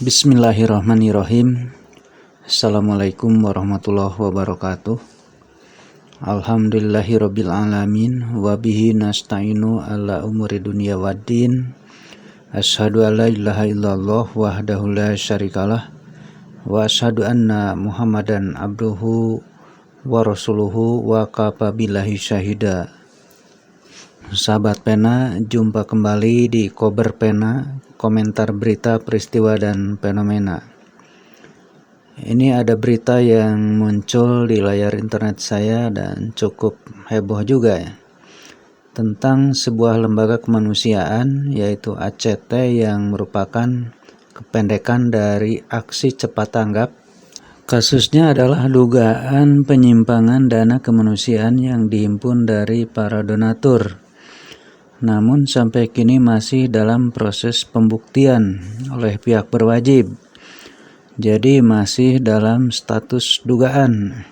Bismillahirrahmanirrahim. Assalamualaikum warahmatullahi wabarakatuh. Alhamdulillahirabbil alamin wa bihi nasta'inu ala umuri dunya waddin. Asyhadu an la ilaha illallah wahdahu la syarikalah wa asyhadu anna Muhammadan abduhu wa rasuluhu wa kafa billahi syahida. Sahabat pena, jumpa kembali di Kober Pena, komentar berita, peristiwa, dan fenomena. Ini ada berita yang muncul di layar internet saya dan cukup heboh juga ya, tentang sebuah lembaga kemanusiaan yaitu ACT yang merupakan kependekan dari Aksi Cepat Tanggap. Kasusnya adalah dugaan penyimpangan dana kemanusiaan yang dihimpun dari para donatur. Namun sampai kini masih dalam proses pembuktian oleh pihak berwajib. Jadi masih dalam status dugaan.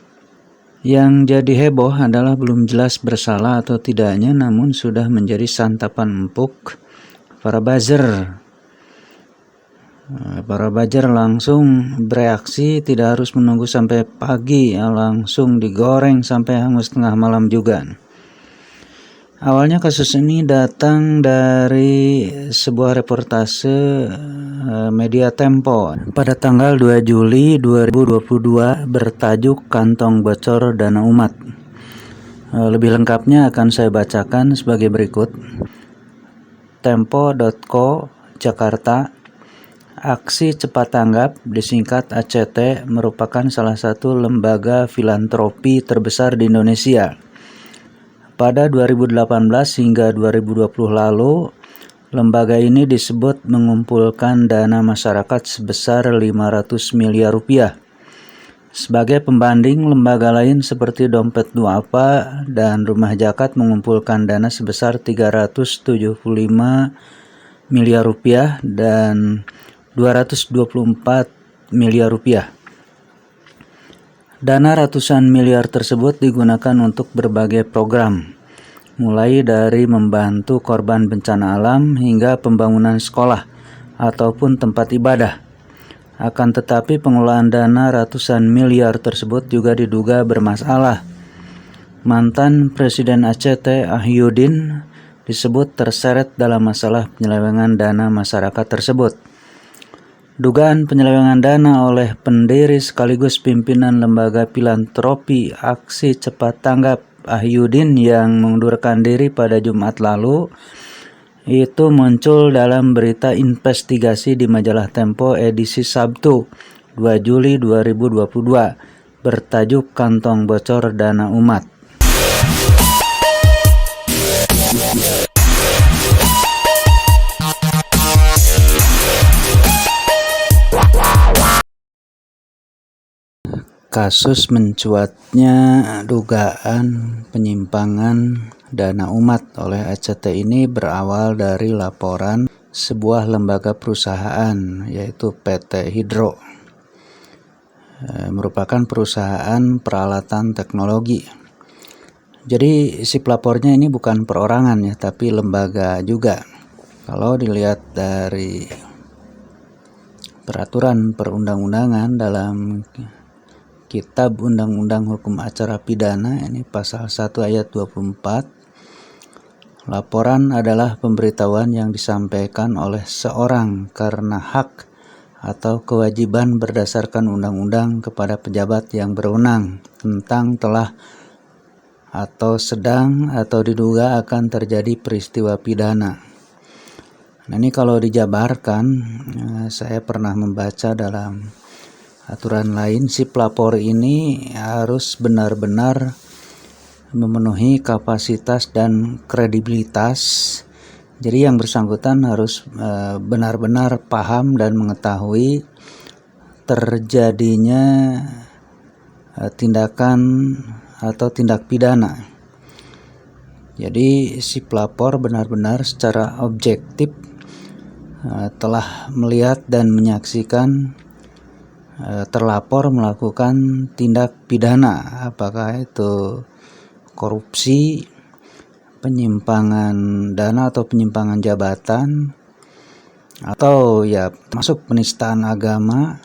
Yang jadi heboh adalah belum jelas bersalah atau tidaknya, namun sudah menjadi santapan empuk para buzzer. Para buzzer langsung bereaksi, tidak harus menunggu sampai pagi, langsung digoreng sampai hangus tengah malam juga. Awalnya kasus ini datang dari sebuah reportase media Tempo pada tanggal 2 Juli 2022 bertajuk Kantong Bocor Dana Umat. Lebih lengkapnya akan saya bacakan sebagai berikut. Tempo.co Jakarta. Aksi Cepat Tanggap disingkat ACT merupakan salah satu lembaga filantropi terbesar di Indonesia. Pada 2018 hingga 2020 lalu, lembaga ini disebut mengumpulkan dana masyarakat sebesar 500 miliar rupiah. Sebagai pembanding, lembaga lain seperti Dompet Duafa dan Rumah Zakat mengumpulkan dana sebesar 375 miliar rupiah dan 224 miliar rupiah. Dana ratusan miliar tersebut digunakan untuk berbagai program, mulai dari membantu korban bencana alam hingga pembangunan sekolah ataupun tempat ibadah. Akan tetapi pengelolaan dana ratusan miliar tersebut juga diduga bermasalah. Mantan Presiden ACT Ahyuddin disebut terseret dalam masalah penyelewengan dana masyarakat tersebut. Dugaan penyelewengan dana oleh pendiri sekaligus pimpinan lembaga filantropi Aksi Cepat Tanggap Ahyuddin yang mengundurkan diri pada Jumat lalu itu muncul dalam berita investigasi di majalah Tempo edisi Sabtu 2 Juli 2022 bertajuk Kantong Bocor Dana Umat. Kasus mencuatnya dugaan penyimpangan dana umat oleh ACT ini berawal dari laporan sebuah lembaga perusahaan yaitu PT Hydro. Merupakan perusahaan peralatan teknologi. Jadi si pelapornya ini bukan perorangan ya, tapi lembaga juga. Kalau dilihat dari peraturan perundang-undangan dalam Kitab Undang-Undang Hukum Acara Pidana, ini pasal 1 ayat 24. Laporan adalah pemberitahuan yang disampaikan oleh seorang karena hak atau kewajiban berdasarkan undang-undang kepada pejabat yang berwenang tentang telah atau sedang atau diduga akan terjadi peristiwa pidana. Nah, ini kalau dijabarkan, saya pernah membaca dalam aturan lain, si pelapor ini harus benar-benar memenuhi kapasitas dan kredibilitas. Jadi yang bersangkutan harus benar-benar paham dan mengetahui terjadinya tindakan atau tindak pidana. Jadi si pelapor benar-benar secara objektif telah melihat dan menyaksikan terlapor melakukan tindak pidana, apakah itu korupsi, penyimpangan dana atau penyimpangan jabatan, atau ya masuk penistaan agama.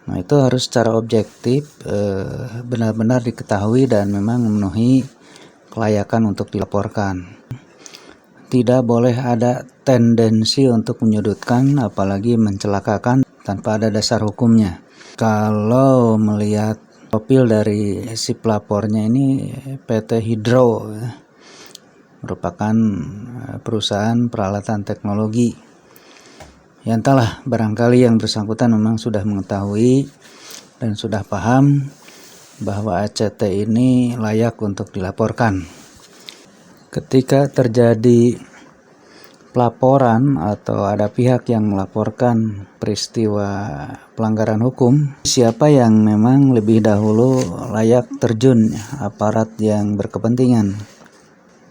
Nah, itu harus secara objektif benar-benar diketahui dan memang memenuhi kelayakan untuk dilaporkan. Tidak boleh ada tendensi untuk menyudutkan apalagi mencelakakan tanpa ada dasar hukumnya. Kalau melihat profil dari si pelapornya ini, PT Hydro merupakan perusahaan peralatan teknologi. Ya entahlah, barangkali yang bersangkutan memang sudah mengetahui dan sudah paham bahwa ACT ini layak untuk dilaporkan. Ketika terjadi pelaporan atau ada pihak yang melaporkan peristiwa pelanggaran hukum, siapa yang memang lebih dahulu layak terjun? Aparat yang berkepentingan.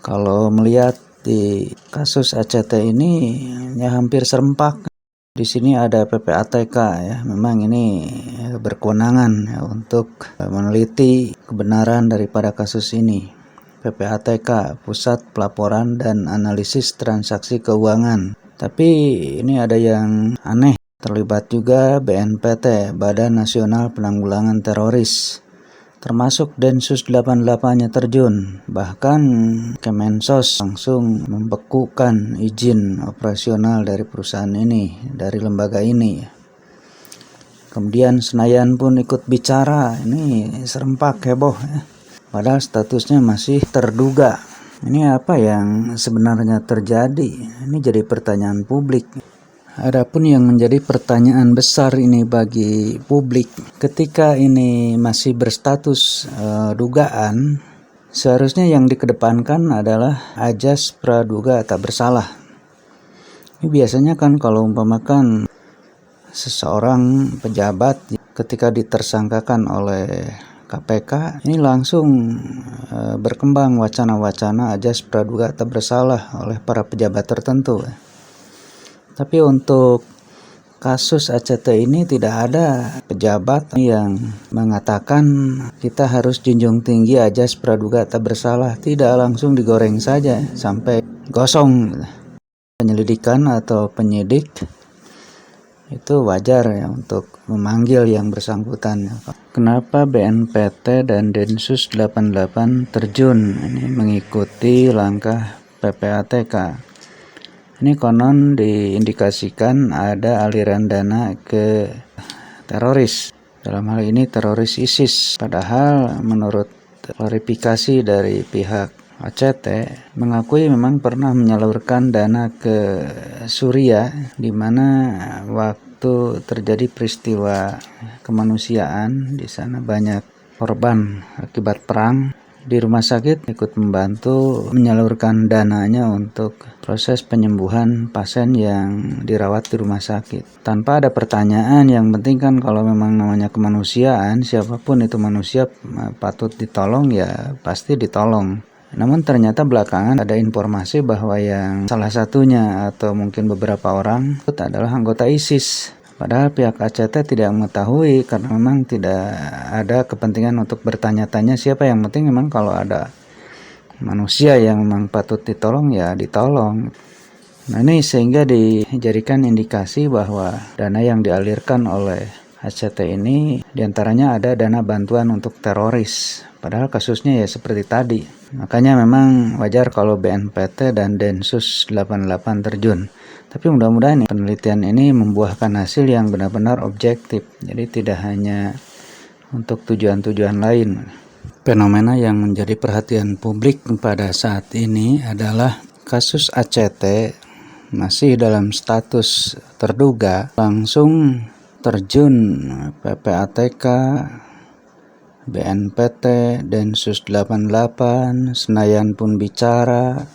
Kalau melihat di kasus ACT ini ya hampir serempak. Di sini ada PPATK ya, memang ini berkewenangan ya, untuk meneliti kebenaran daripada kasus ini. PPATK, Pusat Pelaporan dan Analisis Transaksi Keuangan. Tapi ini ada yang aneh, terlibat juga BNPT, Badan Nasional Penanggulangan Teroris. Termasuk Densus 88-nya terjun. Bahkan Kemensos langsung membekukan izin operasional dari perusahaan ini, dari lembaga ini. Kemudian Senayan pun ikut bicara, ini serempak heboh ya. Padahal statusnya masih terduga. Ini apa yang sebenarnya terjadi? Ini jadi pertanyaan publik. Adapun yang menjadi pertanyaan besar ini bagi publik, ketika ini masih berstatus dugaan, seharusnya yang dikedepankan adalah ajas praduga tak bersalah. Ini biasanya kan kalau umpamakan seseorang pejabat ketika ditersangkakan oleh KPK, ini langsung berkembang wacana-wacana ajas praduga tak bersalah oleh para pejabat tertentu. Tapi untuk kasus ACT ini tidak ada pejabat yang mengatakan kita harus junjung tinggi ajas praduga tak bersalah. Tidak, langsung digoreng saja sampai gosong. Penyelidikan atau penyidik itu wajar ya untuk memanggil yang bersangkutan. Kenapa BNPT dan Densus 88 terjun ini mengikuti langkah PPATK? Ini konon diindikasikan ada aliran dana ke teroris. Dalam hal ini teroris ISIS. Padahal menurut klarifikasi dari pihak ACT mengakui memang pernah menyalurkan dana ke Suriah, di mana waktu terjadi peristiwa kemanusiaan di sana banyak korban akibat perang. Di rumah sakit ikut membantu menyalurkan dananya untuk proses penyembuhan pasien yang dirawat di rumah sakit. Tanpa ada pertanyaan, yang penting kan kalau memang namanya kemanusiaan, siapapun itu manusia patut ditolong ya pasti ditolong. Namun ternyata belakangan ada informasi bahwa yang salah satunya atau mungkin beberapa orang itu adalah anggota ISIS. Padahal pihak ACT tidak mengetahui karena memang tidak ada kepentingan untuk bertanya-tanya siapa. Yang penting memang kalau ada manusia yang memang patut ditolong ya ditolong. Nah ini sehingga dijadikan indikasi bahwa dana yang dialirkan oleh ACT ini diantaranya ada dana bantuan untuk teroris. Padahal kasusnya ya seperti tadi. Makanya memang wajar kalau BNPT dan Densus 88 terjun. Tapi mudah-mudahan penelitian ini membuahkan hasil yang benar-benar objektif. Jadi tidak hanya untuk tujuan-tujuan lain. Fenomena yang menjadi perhatian publik pada saat ini adalah kasus ACT masih dalam status terduga, langsung terjun PPATK, BNPT, Densus 88, Senayan pun bicara,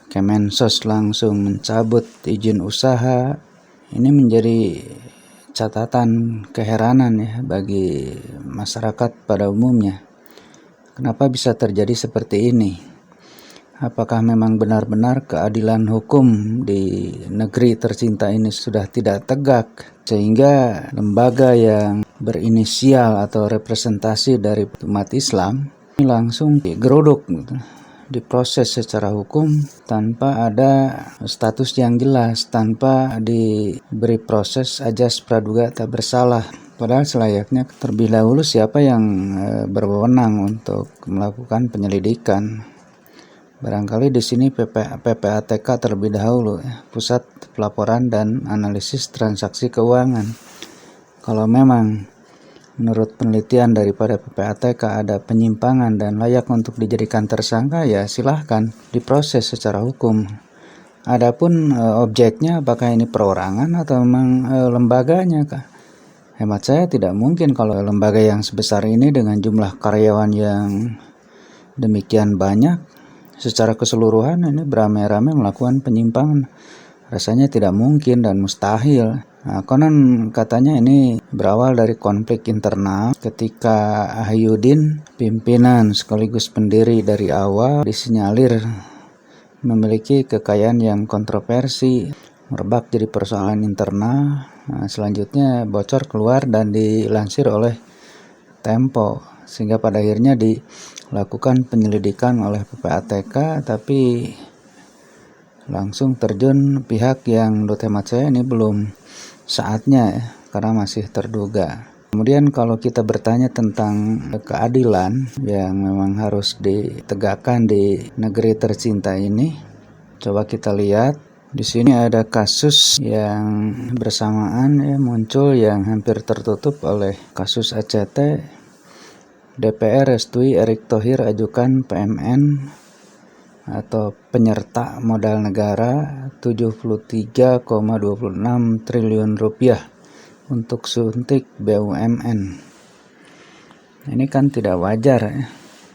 Kemensos langsung mencabut izin usaha. Ini menjadi catatan keheranan ya bagi masyarakat pada umumnya. Kenapa bisa terjadi seperti ini? Apakah memang benar-benar keadilan hukum di negeri tercinta ini sudah tidak tegak sehingga lembaga yang berinisial atau representasi dari umat Islam ini langsung digeruduk gitu, diproses secara hukum tanpa ada status yang jelas, tanpa diberi proses ajas praduga tak bersalah. Padahal selayaknya terlebih dahulu siapa yang berwenang untuk melakukan penyelidikan. Barangkali di sini PPATK terlebih dahulu, Pusat Pelaporan dan Analisis Transaksi Keuangan. Kalau memang menurut penelitian daripada PPATK ada penyimpangan dan layak untuk dijadikan tersangka, ya silahkan diproses secara hukum. Adapun objeknya apakah ini perorangan atau memang lembaganya, hemat saya tidak mungkin kalau lembaga yang sebesar ini dengan jumlah karyawan yang demikian banyak secara keseluruhan ini beramai-ramai melakukan penyimpangan. Rasanya tidak mungkin dan mustahil. Konon katanya ini berawal dari konflik internal ketika Ahyudin, pimpinan sekaligus pendiri dari awal, disinyalir memiliki kekayaan yang kontroversi, merebak jadi persoalan internal. Selanjutnya bocor keluar dan dilansir oleh Tempo, sehingga pada akhirnya dilakukan penyelidikan oleh PPATK, tapi langsung terjun pihak yang menurut hemat saya ini belum saatnya karena masih terduga. Kemudian kalau kita bertanya tentang keadilan yang memang harus ditegakkan di negeri tercinta ini, coba kita lihat di sini ada kasus yang bersamaan muncul yang hampir tertutup oleh kasus ACT. DPR restui Erick Thohir ajukan PMN atau penyerta modal negara 73,26 triliun rupiah untuk suntik BUMN. Ini kan tidak wajar,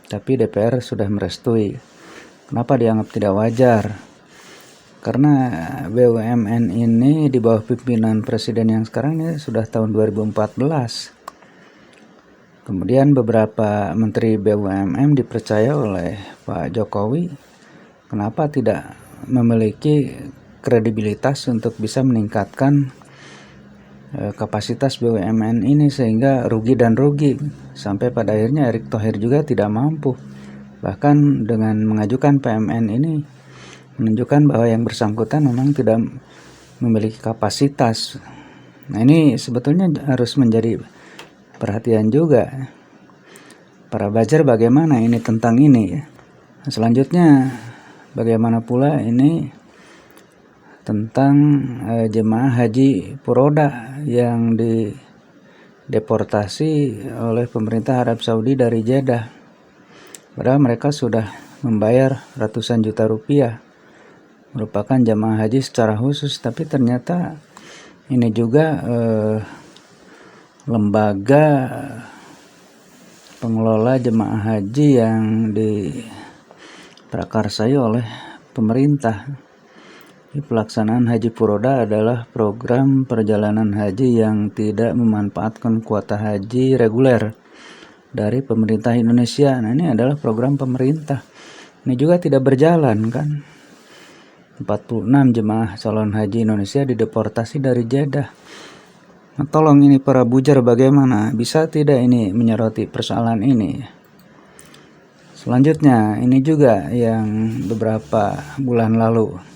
tapi DPR sudah merestui. Kenapa dianggap tidak wajar? Karena BUMN ini di bawah pimpinan presiden yang sekarang ini sudah tahun 2014. Kemudian beberapa menteri BUMN dipercaya oleh Pak Jokowi. Kenapa tidak memiliki kredibilitas untuk bisa meningkatkan kapasitas BUMN ini sehingga rugi dan rugi sampai pada akhirnya Erick Thohir juga tidak mampu. Bahkan dengan mengajukan PMN ini menunjukkan bahwa yang bersangkutan memang tidak memiliki kapasitas. Nah, ini sebetulnya harus menjadi perhatian juga. Para belajar bagaimana ini tentang ini. Selanjutnya bagaimana pula ini tentang jemaah haji Puroda yang dideportasi oleh pemerintah Arab Saudi dari Jeddah. Padahal mereka sudah membayar ratusan juta rupiah, merupakan jemaah haji secara khusus, tapi ternyata ini juga lembaga pengelola jemaah haji yang diprakarsai oleh pemerintah. Pelaksanaan Haji Puroda adalah program perjalanan haji yang tidak memanfaatkan kuota haji reguler dari pemerintah Indonesia. Nah, ini adalah program pemerintah. Ini juga tidak berjalan kan. 46 jemaah calon haji Indonesia dideportasi dari Jeddah. Nah, tolong ini para bujar bagaimana? Bisa tidak ini menyoroti persoalan ini? Selanjutnya, ini juga yang beberapa bulan lalu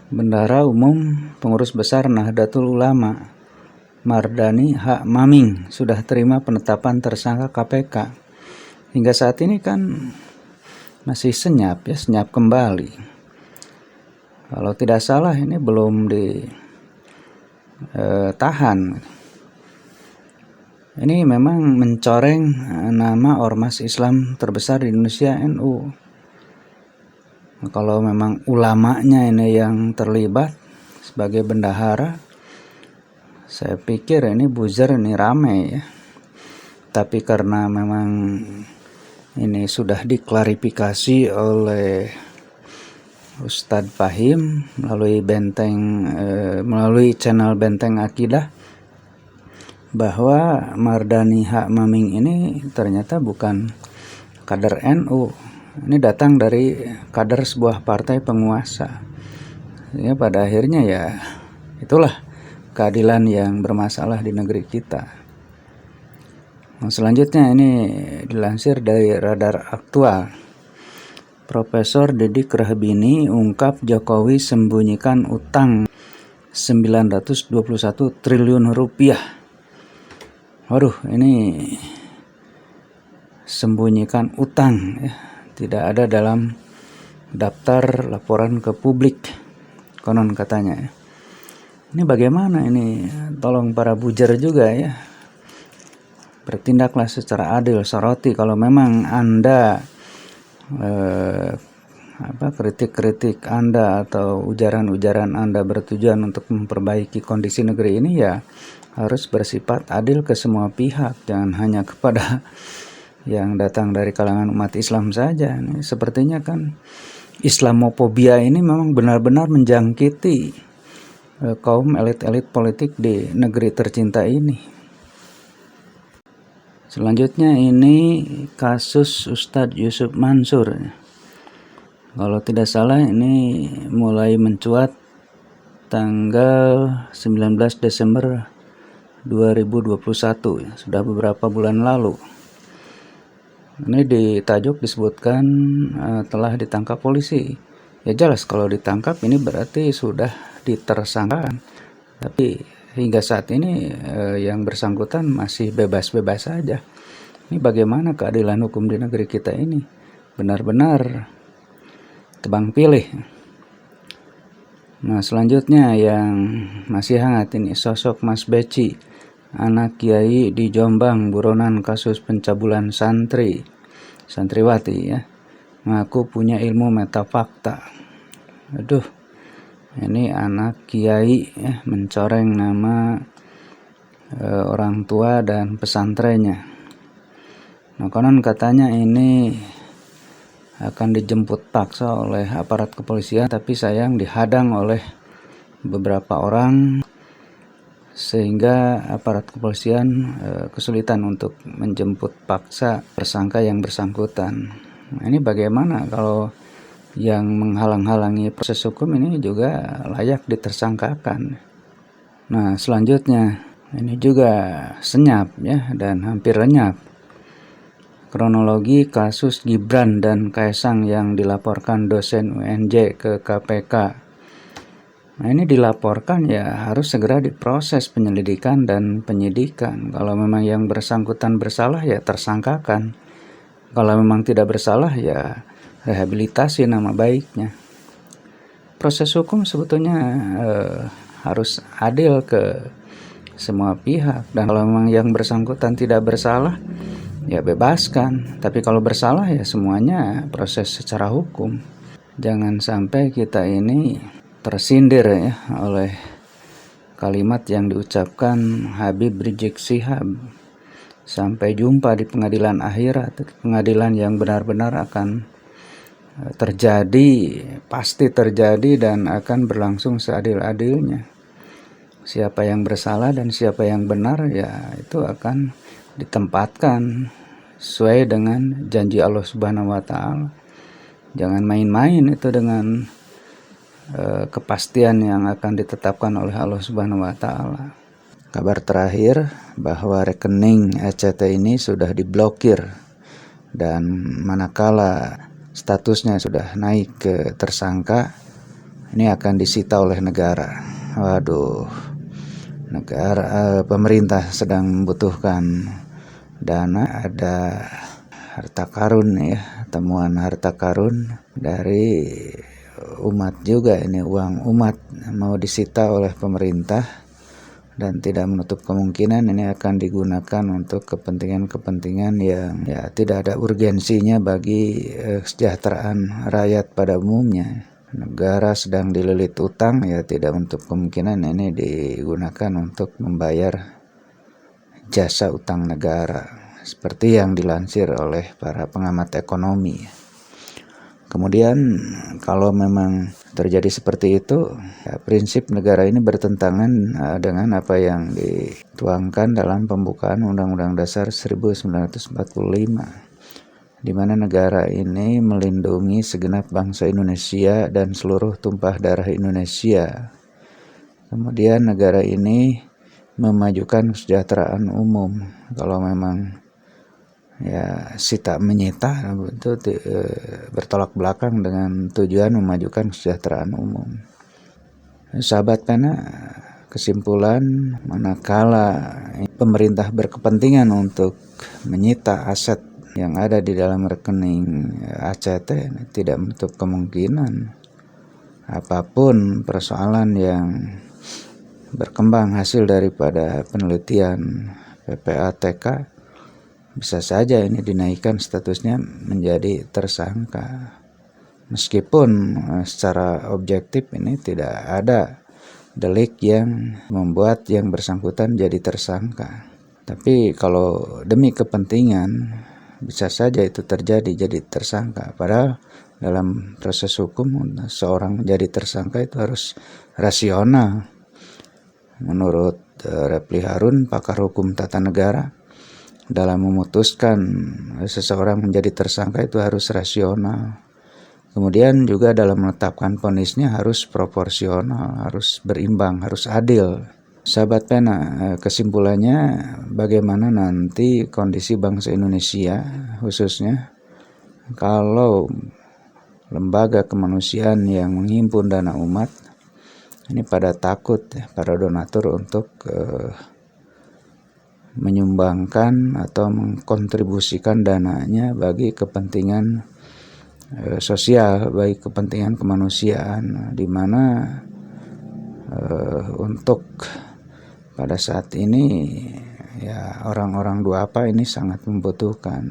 Bendahara Umum Pengurus Besar Nahdlatul Ulama Mardani H. Maming sudah terima penetapan tersangka KPK. Hingga saat ini kan masih senyap kembali. Kalau tidak salah ini belum ditahan. Ini memang mencoreng nama ormas Islam terbesar di Indonesia, NU. Kalau memang ulamanya ini yang terlibat sebagai bendahara, saya pikir ini buzzer ini rame ya. Tapi karena memang ini sudah diklarifikasi oleh Ustadz Fahim melalui channel Benteng Akidah, bahwa Mardani H. Maming ini ternyata bukan kader NU. Ini datang dari kader sebuah partai penguasa. Ya, pada akhirnya ya itulah keadilan yang bermasalah di negeri kita. Nah, selanjutnya ini dilansir dari Radar Aktual. Profesor Didik Rahbini ungkap Jokowi sembunyikan utang 921 triliun rupiah. Waduh, ini sembunyikan utang ya, tidak ada dalam daftar laporan ke publik konon katanya ya. Ini bagaimana ini? Tolong para bujer juga ya, bertindaklah secara adil. Soroti kalau memang Anda kritik-kritik Anda atau ujaran-ujaran Anda bertujuan untuk memperbaiki kondisi negeri ini, ya harus bersifat adil ke semua pihak, jangan hanya kepada yang datang dari kalangan umat Islam saja. Ini sepertinya kan Islamofobia ini memang benar-benar menjangkiti kaum elit-elit politik di negeri tercinta ini. Selanjutnya ini kasus Ustadz Yusuf Mansur. Kalau tidak salah ini mulai mencuat tanggal 19 Desember 2021 ya, sudah beberapa bulan lalu. Ini di tajuk disebutkan telah ditangkap polisi. Ya jelas kalau ditangkap ini berarti sudah ditersangkakan. Tapi hingga saat ini yang bersangkutan masih bebas-bebas saja. Ini bagaimana keadilan hukum di negeri kita ini? Benar-benar tebang pilih. Nah, selanjutnya yang masih hangat ini sosok Mas Beci, anak kiai di Jombang, buronan kasus pencabulan santriwati ya, ngaku punya ilmu metafakta. Aduh, ini anak kiai ya, mencoreng nama orang tua dan pesantrennya. Nah, konon katanya ini akan dijemput paksa oleh aparat kepolisian, tapi sayang dihadang oleh beberapa orang sehingga aparat kepolisian kesulitan untuk menjemput paksa tersangka yang bersangkutan. Nah, ini bagaimana kalau yang menghalang-halangi proses hukum ini juga layak ditersangkakan. Nah, selanjutnya ini juga senyap ya dan hampir lenyap. Kronologi kasus Gibran dan Kaesang yang dilaporkan dosen UNJ ke KPK. Nah, ini dilaporkan ya harus segera diproses penyelidikan dan penyidikan. Kalau memang yang bersangkutan bersalah ya tersangkakan. Kalau memang tidak bersalah ya rehabilitasi nama baiknya. Proses hukum sebetulnya harus adil ke semua pihak, dan kalau memang yang bersangkutan tidak bersalah ya bebaskan, tapi kalau bersalah ya semuanya proses secara hukum. Jangan sampai kita ini tersindir ya oleh kalimat yang diucapkan Habib Rizik Syihab. Sampai jumpa di pengadilan akhirat, pengadilan yang benar-benar akan terjadi, pasti terjadi dan akan berlangsung seadil-adilnya. Siapa yang bersalah dan siapa yang benar ya itu akan ditempatkan sesuai dengan janji Allah Subhanahu wa taala. Jangan main-main itu dengan kepastian yang akan ditetapkan oleh Allah Subhanahu wa taala. Kabar terakhir bahwa rekening ECT ini sudah diblokir, dan manakala statusnya sudah naik ke tersangka, ini akan disita oleh negara. Waduh, pemerintah sedang membutuhkan dana, ada harta karun ya, temuan harta karun dari umat juga, ini uang umat mau disita oleh pemerintah, dan tidak menutup kemungkinan ini akan digunakan untuk kepentingan-kepentingan yang ya tidak ada urgensinya bagi kesejahteraan rakyat pada umumnya. Negara sedang dililit utang, ya tidak menutup kemungkinan ini digunakan untuk membayar jasa utang negara, seperti yang dilansir oleh para pengamat ekonomi. Kemudian kalau memang terjadi seperti itu, ya, prinsip negara ini bertentangan dengan apa yang dituangkan dalam pembukaan Undang-Undang Dasar 1945, di mana negara ini melindungi segenap bangsa Indonesia dan seluruh tumpah darah Indonesia. Kemudian negara ini memajukan kesejahteraan umum. Kalau memang ya sita menyita itu bertolak belakang dengan tujuan memajukan kesejahteraan umum. Sahabat pena, kesimpulan, manakala pemerintah berkepentingan untuk menyita aset yang ada di dalam rekening ACT, tidak menutup kemungkinan apapun persoalan yang berkembang hasil daripada penelitian PPATK, bisa saja ini dinaikkan statusnya menjadi tersangka. Meskipun secara objektif ini tidak ada delik yang membuat yang bersangkutan jadi tersangka. Tapi kalau demi kepentingan bisa saja itu terjadi jadi tersangka. Padahal dalam proses hukum seorang menjadi tersangka itu harus rasional. Menurut Refli Harun, pakar hukum tata negara, dalam memutuskan seseorang menjadi tersangka itu harus rasional. Kemudian juga dalam menetapkan vonisnya harus proporsional, harus berimbang, harus adil. Sahabat pena, kesimpulannya bagaimana nanti kondisi bangsa Indonesia khususnya kalau lembaga kemanusiaan yang menghimpun dana umat ini pada takut para donatur untuk menyumbangkan atau mengkontribusikan dananya bagi kepentingan sosial, bagi kepentingan kemanusiaan, di mana untuk pada saat ini ya orang-orang duafa ini sangat membutuhkan.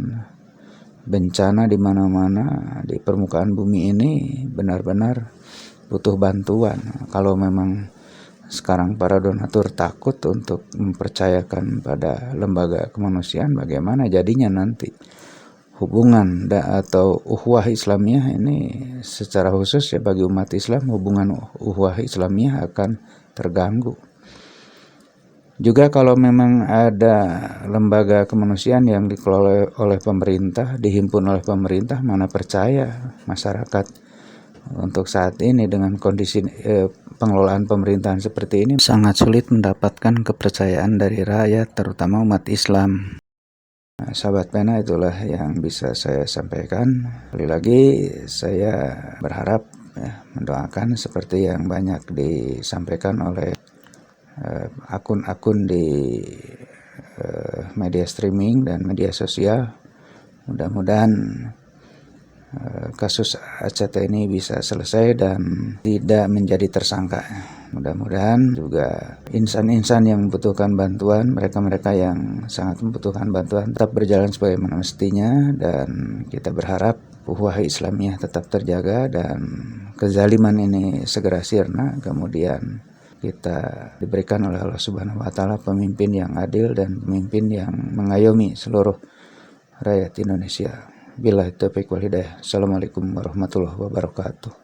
Bencana di mana-mana di permukaan bumi ini benar-benar butuh bantuan. Kalau memang sekarang para donatur takut untuk mempercayakan pada lembaga kemanusiaan, bagaimana jadinya nanti hubungan atau ukhuwah Islamiyah ini secara khusus ya bagi umat Islam, hubungan ukhuwah Islamiyah akan terganggu. Juga kalau memang ada lembaga kemanusiaan yang dikelola oleh pemerintah, dihimpun oleh pemerintah, mana percaya masyarakat untuk saat ini dengan kondisi pengelolaan pemerintahan seperti ini sangat sulit mendapatkan kepercayaan dari rakyat, terutama umat Islam. Nah, sahabat pena, itulah yang bisa saya sampaikan. Sekali lagi saya berharap mendoakan seperti yang banyak disampaikan oleh akun-akun di media streaming dan media sosial. Mudah-mudahan kasus ACT ini bisa selesai dan tidak menjadi tersangka. Mudah-mudahan juga insan-insan yang membutuhkan bantuan, mereka-mereka yang sangat membutuhkan bantuan tetap berjalan sebagaimana mestinya, dan kita berharap ukhuwah Islamiyah tetap terjaga dan kezaliman ini segera sirna. Kemudian kita diberikan oleh Allah Subhanahu wa taala pemimpin yang adil dan pemimpin yang mengayomi seluruh rakyat Indonesia. Billahi taufiq wal hidayah. Assalamualaikum warahmatullahi wabarakatuh.